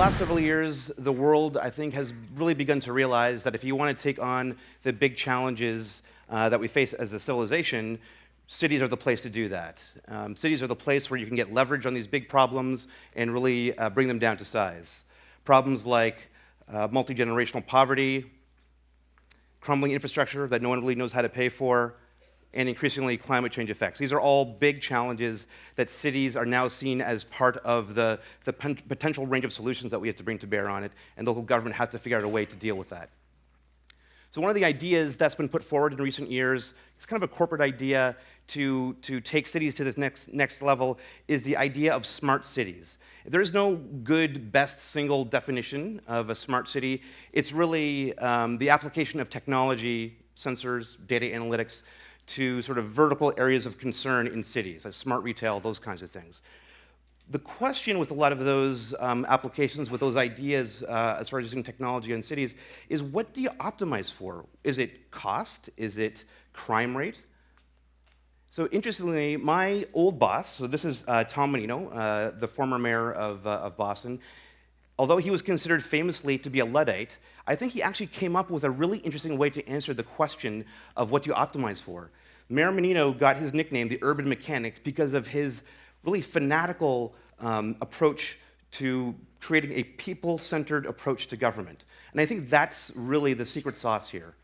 last several years, the world, I think, has really begun to realize that if you want to take on the big challenges that we face as a civilization, cities are the place to do that. Cities are the place where you can get leverage on these big problems and really bring them down to size. Problems like multi-generational poverty, crumbling infrastructure that no one really knows how to pay for, and increasingly climate change effects. These are all big challenges that cities are now seen as part of the potential range of solutions that we have to bring to bear on it, and local government has to figure out a way to deal with that. So one of the ideas that's been put forward in recent years, it's kind of a corporate idea to take cities to this next level, is the idea of smart cities. There is no good, best single definition of a smart city. It's really the application of technology, sensors, data analytics, to sort of vertical areas of concern in cities, like smart retail, those kinds of things. The question with a lot of those applications, with those ideas as far as using technology in cities, is what do you optimize for? Is it cost? Is it crime rate? So interestingly, my old boss, so this is Tom Menino, the former mayor of Boston, although he was considered famously to be a Luddite, I think he actually came up with a really interesting way to answer the question of what do you optimize for. Mayor Menino got his nickname, the Urban Mechanic, because of his really fanatical approach to creating a people-centered approach to government. And I think that's really the secret sauce here.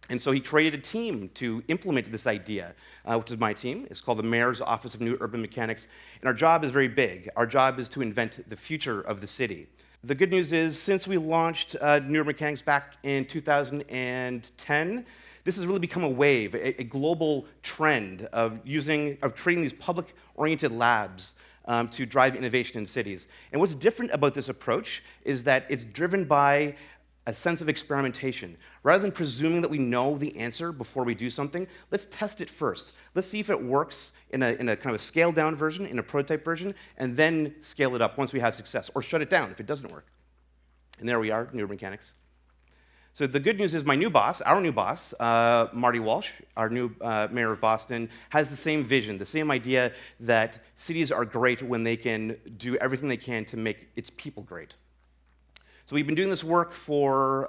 And so he created a team to implement this idea, which is my team. It's called the Mayor's Office of New Urban Mechanics. And our job is very big. Our job is to invent the future of the city. The good news is, since we launched New Urban Mechanics back in 2010, this has really become a wave, a global trend of creating these public-oriented labs to drive innovation in cities. And what's different about this approach is that it's driven by a sense of experimentation. Rather than presuming that we know the answer before we do something, let's test it first. Let's see if it works in a kind of a scaled-down version, in a prototype version, and then scale it up once we have success, or shut it down if it doesn't work. And there we are, New Urban Mechanics. So the good news is my new boss, our new boss, Marty Walsh, our new mayor of Boston, has the same vision, the same idea that cities are great when they can do everything they can to make its people great. So we've been doing this work for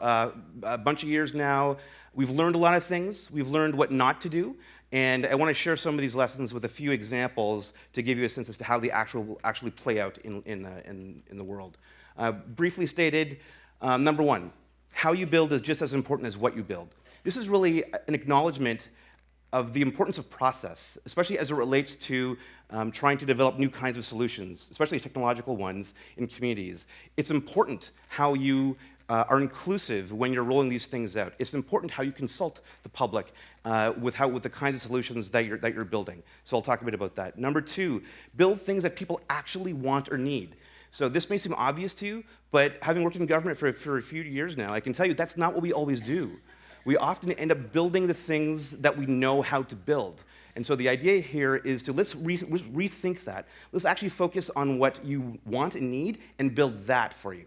a bunch of years now. We've learned a lot of things. We've learned what not to do. And I want to share some of these lessons with a few examples to give you a sense as to how they actually play out in the world. Briefly stated, number one, how you build is just as important as what you build. This is really an acknowledgement of the importance of process, especially as it relates to trying to develop new kinds of solutions, especially technological ones in communities. It's important how you are inclusive when you're rolling these things out. It's important how you consult the public with the kinds of solutions that you're building. So I'll talk a bit about that. Number two, build things that people actually want or need. So this may seem obvious to you, but having worked in government for a few years now, I can tell you that's not what we always do. We often end up building the things that we know how to build. And so the idea here is to let's rethink that. Let's actually focus on what you want and need and build that for you.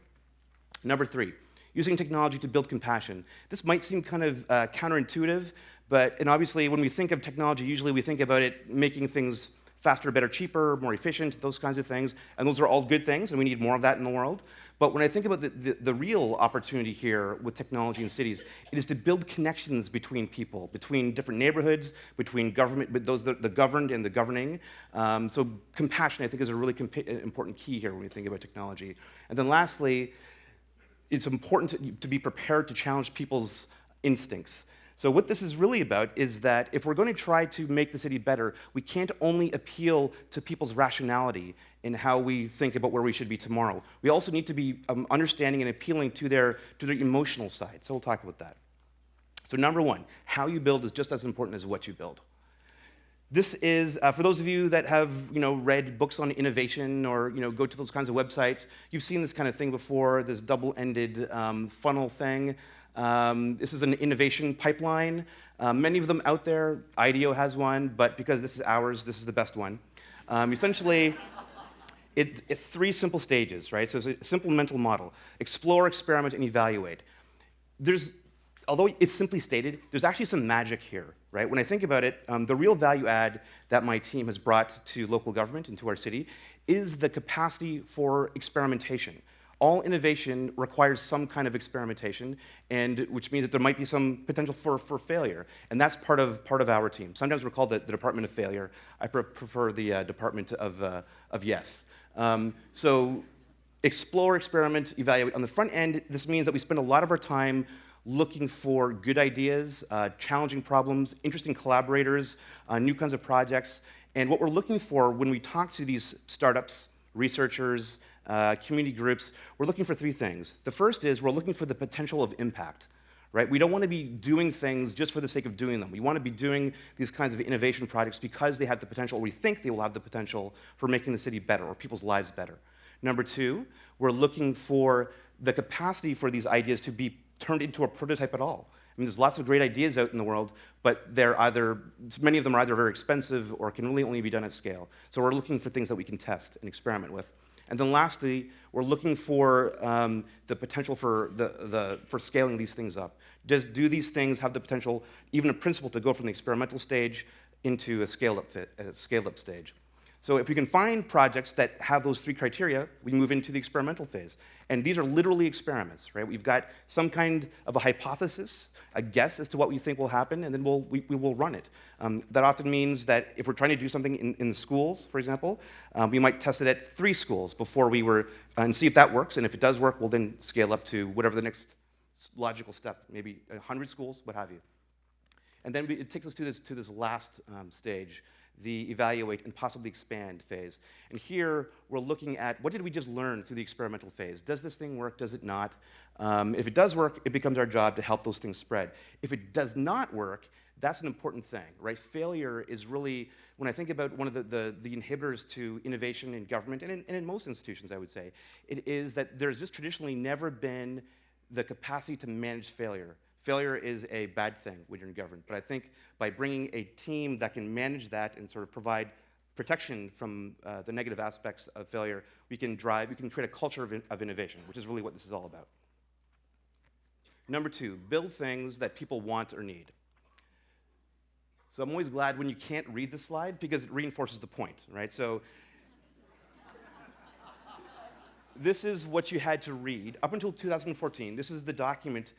Number three, using technology to build compassion. This might seem kind of counterintuitive, and obviously when we think of technology, usually we think about it making things faster, better, cheaper, more efficient, those kinds of things. And those are all good things, and we need more of that in the world. But when I think about the real opportunity here with technology in cities, it is to build connections between people, between different neighborhoods, between government, the governed and the governing. So compassion, I think, is a really important key here when we think about technology. And then lastly, it's important to be prepared to challenge people's instincts. So what this is really about is that if we're going to try to make the city better, we can't only appeal to people's rationality in how we think about where we should be tomorrow. We also need to be understanding and appealing to their emotional side. So we'll talk about that. So number one, how you build is just as important as what you build. This is, for those of you that have read books on innovation or go to those kinds of websites, you've seen this kind of thing before, this double-ended funnel thing. This is an innovation pipeline. Many of them out there, IDEO has one, but because this is ours, this is the best one. Essentially, it's three simple stages, right? So it's a simple mental model. Explore, experiment, and evaluate. Although it's simply stated, there's actually some magic here, right? When I think about it, the real value add that my team has brought to local government and to our city is the capacity for experimentation. All innovation requires some kind of experimentation, and which means that there might be some potential for failure. And that's part of our team. Sometimes we're called the Department of Failure. I prefer the Department of Yes. So explore, experiment, evaluate. On the front end, this means that we spend a lot of our time looking for good ideas, challenging problems, interesting collaborators, new kinds of projects. And what we're looking for when we talk to these startups, researchers, community groups, we're looking for three things. The first is we're looking for the potential of impact, right? We don't want to be doing things just for the sake of doing them. We want to be doing these kinds of innovation projects because they have the potential, or we think they will have the potential for making the city better or people's lives better. Number two, we're looking for the capacity for these ideas to be turned into a prototype at all. I mean, there's lots of great ideas out in the world, but many of them are either very expensive or can really only be done at scale. So we're looking for things that we can test and experiment with. And then lastly, we're looking for the potential for scaling these things up. Do these things have the potential, even a principle, to go from the experimental stage into a scaled-up stage? So if we can find projects that have those three criteria, we move into the experimental phase. And these are literally experiments, right? We've got some kind of a hypothesis, a guess as to what we think will happen, and then we will run it. That often means that if we're trying to do something in schools, for example, we might test it at 3 schools before and see if that works. And if it does work, we'll then scale up to whatever the next logical step, maybe 100 schools, what have you. And then it takes us to this last stage, the evaluate and possibly expand phase. And here, we're looking at what did we just learn through the experimental phase? Does this thing work? Does it not? If it does work, it becomes our job to help those things spread. If it does not work, that's an important thing, right? Failure is really, when I think about one of the inhibitors to innovation in government, and in most institutions, I would say, it is that there's just traditionally never been the capacity to manage failure. Failure is a bad thing when you're in government, but I think by bringing a team that can manage that and sort of provide protection from the negative aspects of failure, we can create a culture of innovation, which is really what this is all about. Number 2, build things that people want or need. So I'm always glad when you can't read the slide because it reinforces the point, right? So this is what you had to read. Up until 2014, this is the document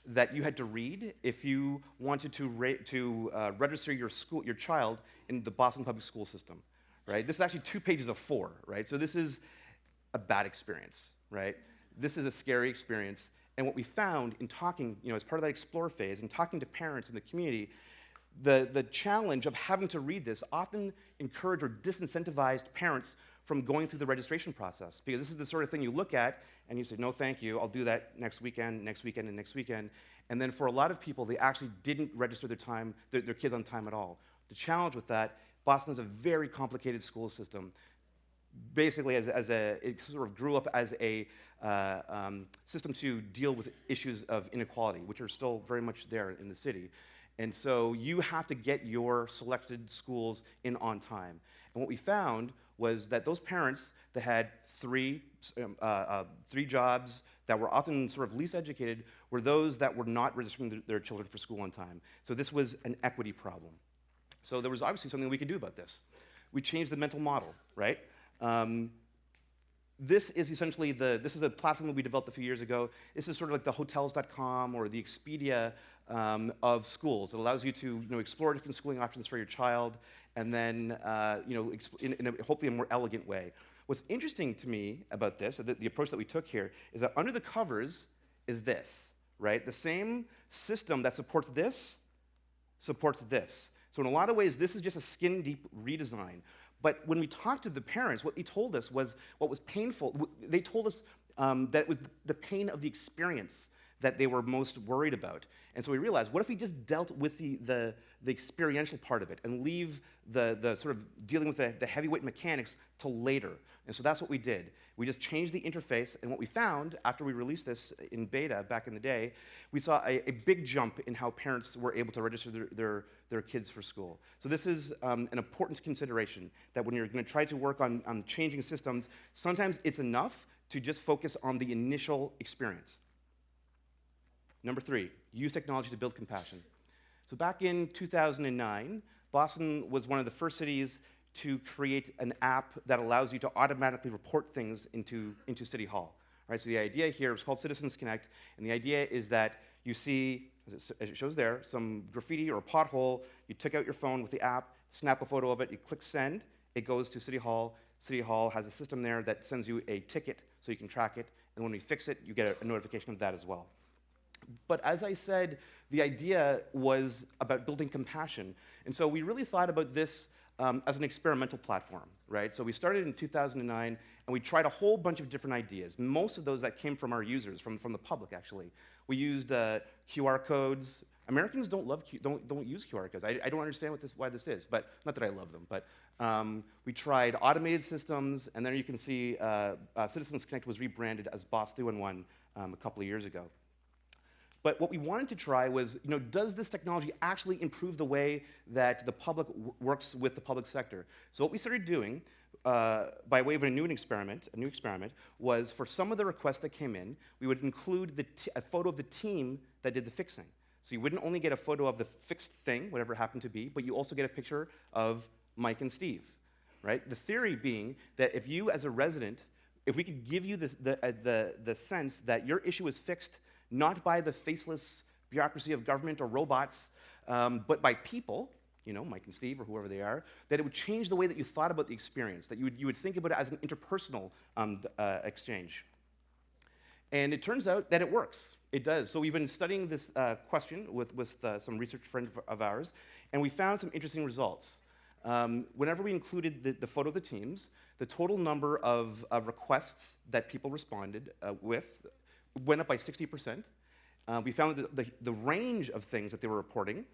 that you had to read if you wanted to register your child in the Boston public school system, right? This is actually 2 pages of 4, right? So this is a bad experience, right? This is a scary experience. And what we found in talking, as part of that explore phase, and talking to parents in the community, the challenge of having to read this often encouraged or disincentivized parents from going through the registration process, because this is the sort of thing you look at and you say, no, thank you, I'll do that next weekend, next weekend, and next weekend. And then for a lot of people, they actually didn't register their kids on time at all. The challenge with that, Boston is a very complicated school system. Basically, it sort of grew up as a system to deal with issues of inequality, which are still very much there in the city. And so you have to get your selected schools in on time. And what we found was that those parents that had three jobs, that were often sort of least educated, were those that were not registering their children for school on time. So this was an equity problem. So there was obviously something we could do about this. We changed the mental model, right? This is essentially this is a platform that we developed a few years ago. This is sort of like the hotels.com or the Expedia of schools. It allows you to explore different schooling options for your child, and then in hopefully a more elegant way. What's interesting to me about this, the approach that we took here, is that under the covers is this, right? The same system that supports this supports this. So in a lot of ways, this is just a skin-deep redesign. But when we talked to the parents, what they told us was what was painful. They told us that it was the pain of the experience that they were most worried about. And so we realized, what if we just dealt with the experiential part of it and leave the sort of dealing with the heavyweight mechanics till later? And so that's what we did. We just changed the interface, and what we found after we released this in beta back in the day, we saw a big jump in how parents were able to register their kids for school. So this is an important consideration, that when you're going to try to work on changing systems, sometimes it's enough to just focus on the initial experience. Number 3, use technology to build compassion. So back in 2009, Boston was one of the first cities to create an app that allows you to automatically report things into City Hall. Right? So the idea here is called Citizens Connect, and the idea is that you see, as it shows there, some graffiti or a pothole, you took out your phone with the app, snap a photo of it, you click send, it goes to City Hall. City Hall has a system there that sends you a ticket so you can track it, and when we fix it, you get a notification of that as well. But as I said, the idea was about building compassion, and so we really thought about this as an experimental platform, right? So we started in 2009, and we tried a whole bunch of different ideas. Most of those that came from our users, from the public, actually. We used QR codes. Americans don't use QR codes. I don't understand why this is, but not that I love them. But we tried automated systems, and there you can see Citizens Connect was rebranded as Boss 311 a couple of years ago. But what we wanted to try was, does this technology actually improve the way that the public works with the public sector? So what we started doing, by way of a new experiment, was for some of the requests that came in, we would include a photo of the team that did the fixing. So you wouldn't only get a photo of the fixed thing, whatever it happened to be, but you also get a picture of Mike and Steve, right? The theory being that if you, as a resident, if we could give you the sense that your issue is fixed not by the faceless bureaucracy of government or robots, but by people, Mike and Steve or whoever they are, that it would change the way that you thought about the experience, that you would think about it as an interpersonal exchange. And it turns out that it works. It does. So we've been studying this question with some research friends of ours, and we found some interesting results. Whenever we included the photo of the teams, the total number of requests that people responded with went up by 60%. We found that the range of things that they were reporting,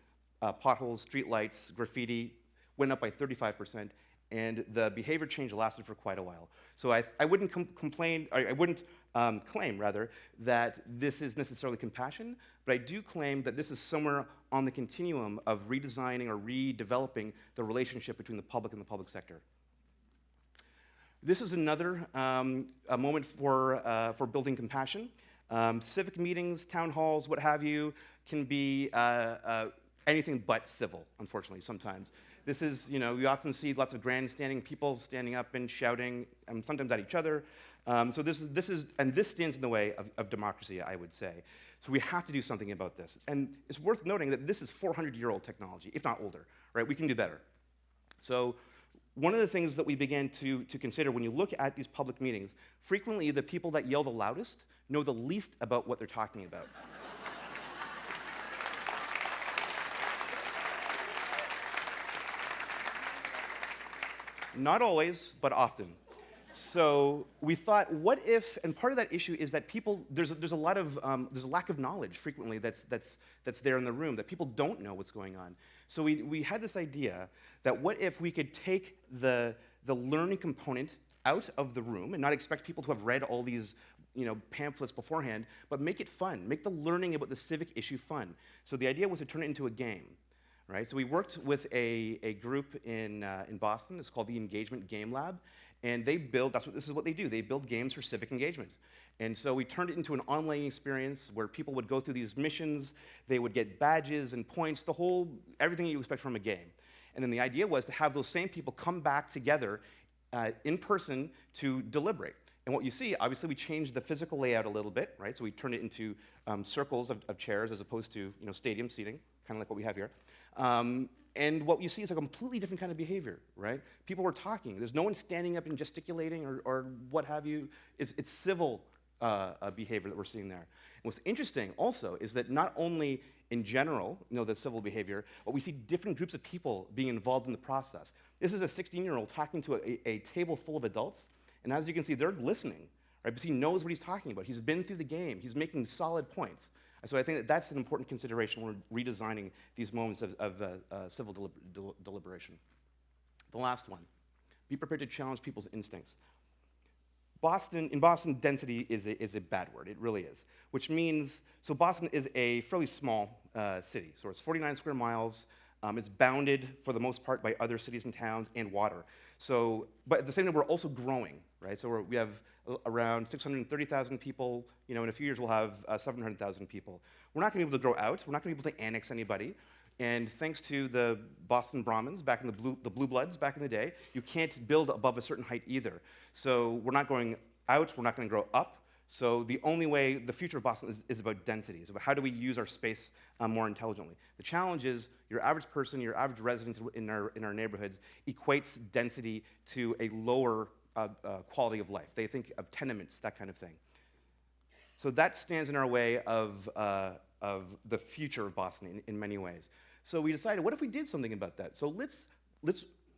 potholes, streetlights, graffiti, went up by 35%, and the behavior change lasted for quite a while. So I wouldn't claim that this is necessarily compassion, but I do claim that this is somewhere on the continuum of redesigning or redeveloping the relationship between the public and the public sector. This is another a moment for building compassion. Civic meetings, town halls, what have you, can be anything but civil, unfortunately, sometimes. This is, you often see lots of grandstanding, people standing up and shouting, sometimes at each other. So this stands in the way of democracy, I would say. So we have to do something about this. And it's worth noting that this is 400-year-old technology, if not older, right? We can do better. So one of the things that we began to consider when you look at these public meetings, frequently the people that yell the loudest know the least about what they're talking about. Not always, but often. So we thought, what if, and part of that issue is that people, there's a lack of knowledge frequently that's there in the room, that people don't know what's going on. So we had this idea that what if we could take the learning component out of the room and not expect people to have read all these pamphlets beforehand, but make it fun, make the learning about the civic issue fun. So the idea was to turn it into a game. Right? So we worked with a group in Boston. It's called the Engagement Game Lab, and this is what they do. They build games for civic engagement. And so we turned it into an online experience where people would go through these missions, they would get badges and points, everything you expect from a game. And then the idea was to have those same people come back together in person to deliberate. And what you see, obviously, we changed the physical layout a little bit, right? So we turned it into circles of chairs as opposed to stadium seating, kind of like what we have here. And what you see is a completely different kind of behavior, right? People were talking. There's no one standing up and gesticulating or what have you. It's civil behavior that we're seeing there. And what's interesting also is that not only in general, the civil behavior, but we see different groups of people being involved in the process. This is a 16-year-old talking to a table full of adults, and as you can see, they're listening, right? Because he knows what he's talking about. He's been through the game. He's making solid points. And so I think that's an important consideration when we're redesigning these moments of civil deliberation. The last one, be prepared to challenge people's instincts. In Boston, density is a bad word. It really is. Which means, so Boston is a fairly small city. So it's 49 square miles. It's bounded, for the most part, by other cities and towns and water. So, but at the same time, we're also growing, right? So we have around 630,000 people. In a few years, we'll have 700,000 people. We're not going to be able to grow out. We're not going to be able to annex anybody. And thanks to the Boston Brahmins, back in the Blue Bloods back in the day, you can't build above a certain height either. So we're not going out, we're not going to grow up. So the only way, the future of Boston is about density. It's about how do we use our space more intelligently. The challenge is your average person, your average resident in our neighborhoods equates density to a lower quality of life. They think of tenements, that kind of thing. So that stands in our way of the future of Boston in many ways. So we decided, what if we did something about that? So let's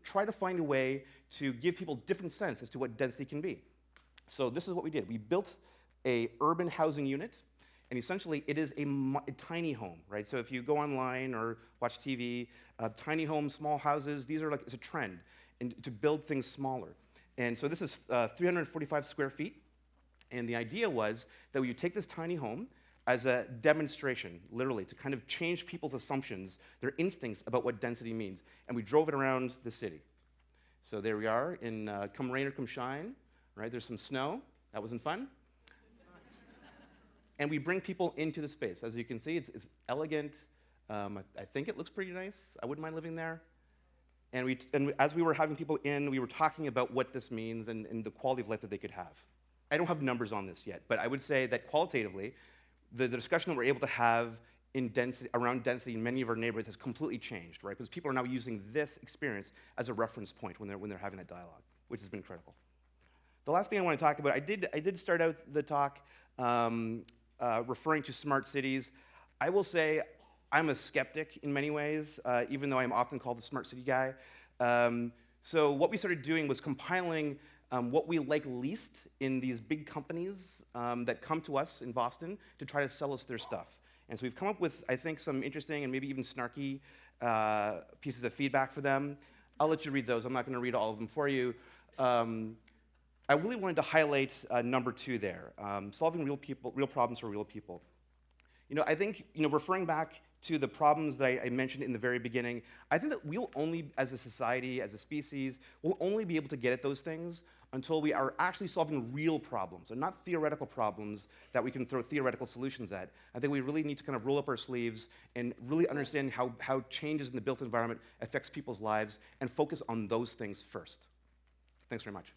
try to find a way to give people different sense as to what density can be. So this is what we did. We built a urban housing unit, and essentially it is a tiny home, right? So if you go online or watch TV, tiny homes, small houses, these are it's a trend, and to build things smaller. And so this is 345 square feet, and the idea was that we would take this tiny home as a demonstration, literally, to kind of change people's assumptions, their instincts about what density means. And we drove it around the city. So there we are in come rain or come shine, right? There's some snow. That wasn't fun. And we bring people into the space. As you can see, it's elegant. I think it looks pretty nice. I wouldn't mind living there. And as we were having people in, we were talking about what this means and the quality of life that they could have. I don't have numbers on this yet, but I would say that qualitatively, the discussion that we're able to have around density in many of our neighborhoods has completely changed, right? Because people are now using this experience as a reference point when they're having that dialogue, which has been critical. The last thing I want to talk about, I did start out the talk referring to smart cities. I will say I'm a skeptic in many ways, even though I'm often called the smart city guy. So what we started doing was compiling what we like least in these big companies that come to us in Boston to try to sell us their stuff. And so we've come up with, I think, some interesting and maybe even snarky pieces of feedback for them. I'll let you read those. I'm not going to read all of them for you. I really wanted to highlight number 2 there, solving real problems for real people. I think, referring back to the problems that I mentioned in the very beginning, I think that we'll only, as a society, as a species, we'll only be able to get at those things until we are actually solving real problems, and not theoretical problems that we can throw theoretical solutions at. I think we really need to kind of roll up our sleeves and really understand how changes in the built environment affects people's lives and focus on those things first. Thanks very much.